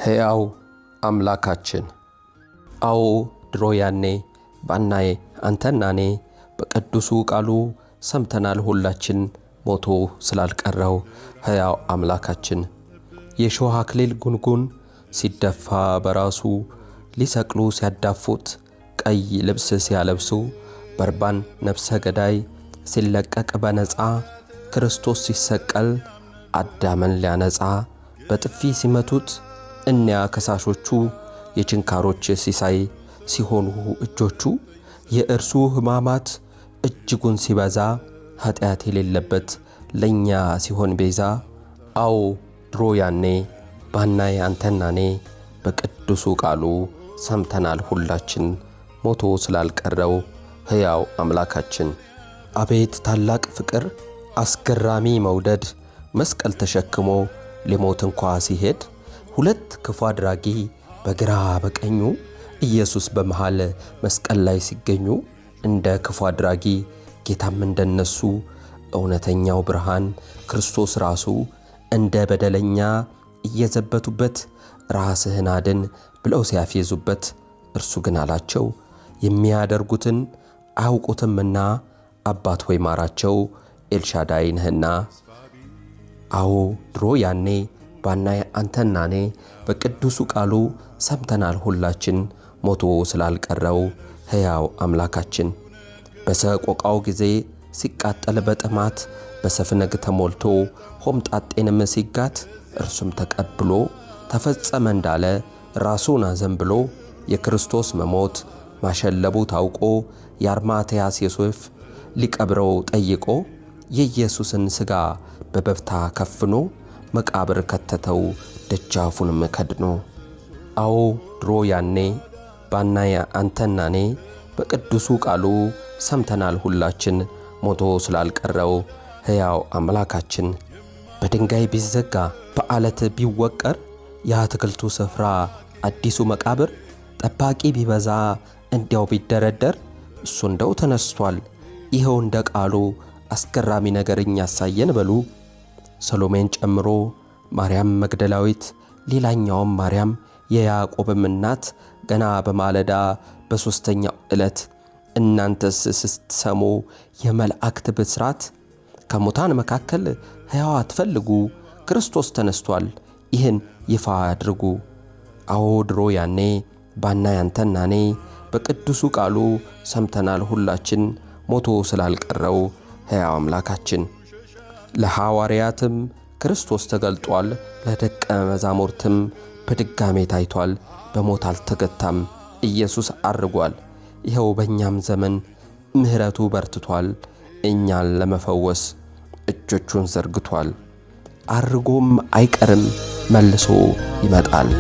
ሕያው አምላካችን አዎ ድሮ ያኔ ባናይ አንተና እኔ በቅዱሱ ቃሉ ሰምተናል ሁላችን ሞቶ ስላልቀረው ሕያው አምላካችን የሾህ አክሊል ጉንጉን ሲደፋ በራሱ ሊሰቅሉ ሲያዳፉት ቀይ ልብስ ሲያለብሱ በርባን ነፍሰ ገዳይ ሲለቀቅ በነፃ ክርስቶስ ሲሰቀል አዳምን ሊያነጻ በጥፊ ሲመቱት እኒያ ከሳሾቹ የችንካሮች ሲሳይ ሲሆኑ እጆቹ የእርሱ ሕማማት እጅጉን ሲበዛ ኃጢአት የሌለበት ለኛ ሲሆን ቤዛ አዎ ድሮ ያኔ ባናይ አንተና እኔ በቅዱሱ ቃሉ ሰምተናል ሁላችን ሞቶ ስላልቀረው ሕያው አምላካችን አቤት ታላቅ ፍቅር አስገራሚ መውደድ መስቀል ተሸክሞ ሊሞት እንኳ ሲሄድ ሁለት ክፉ አድራጊ በግራ በቀኙ ኢየሱስ በመሃል መስቀል ላይ ሲገኙ እንደ ክፉ አድራጊ ጌታም እንደነሱ እውነተኛው ብርሃን ክርስቶስ ራሱ እንደ በደለኛ እየዘበቱበት ራስህን አድን ብለው ሲያፌዙበት እርሱ ግን አላቸው የሚያደርጉትን አያውቁትምና አባት ሆይ ማራቸው ኤልሻዳይ ነህና አዎ ድሮ ያኔ ባናይ አንተና እኔ በቅዱሱ ቃሉ ሰምተናል ሁላችን ሞቶ ስላልቀረው ሕያው አምላካችን በሰቆቃው ጊዜ ሲቃጠል በጥማት በሰፍነግ ተሞልቶ ሆምጣጤንም ሲጋት እርሱም ተቀብሎ ተፈጸመ እንዳለ ራሱን አዘንብሎ የክርስቶስ መሞት ማሸለቡ ታውቆ የአርማትያስ ዮሴፍ ሊቀብረው ጠይቆ የኢየሱስን ሥጋ በበፍታ ከፍኖ መቃብር ከተተው ደጃፉንም ከድኖ አዎ ድሮ ያኔ ባናይ አንተና እኔ በቅዱሱ ቃሉ ሰምተናል ሁላችን ሞቶ ስላልቀረው ሕያው አምላካችን በድንጋይ ቢዘጋ በዓለት ቢወቀር የአትክልቱ ስፍራ አዲሱ መቃብር ጠባቂ ቢበዛ እንዲያው ቢደረደር እሱ እንደው ተነስቷል ይኸው እንደ ቃሉ አስገራሚ ነገርኛ ያሳየን በሉ ሰሎሜን ጨምሮ ማርያም መግደላዊት ሌላኛውም ማርያም የያዕቆብም እናት ገና በማለዳ በሦስተኛው ዕለት እናንተስ ስትሰሙ የመላእክት ብስራት ከሙታን መካከል ሕያው አትፈልጉ ክርስቶስ ተነስቷል ይህን ይፋ አድርጉ አዎ ድሮ ያኔ ባናይ አንተና እኔ በቅዱሱ ቃሉ ሰምተናል ሁላችን ሞቶ ስላልቀረው ሕያው አምላካችን ለሐዋርያትም ክርስቶስ ተገልጧል ለደቀ መዛሙርትም በድጋሜ ታይቷል በሞት አልተገታም ኢየሱስ አርጓል ይኸው በእኛም ዘመን ምሕረቱ በርትቷል እኛን ለመፈወስ እጆቹን ዘርግቷል አርጎም አይቀርም መልሶ ይመጣል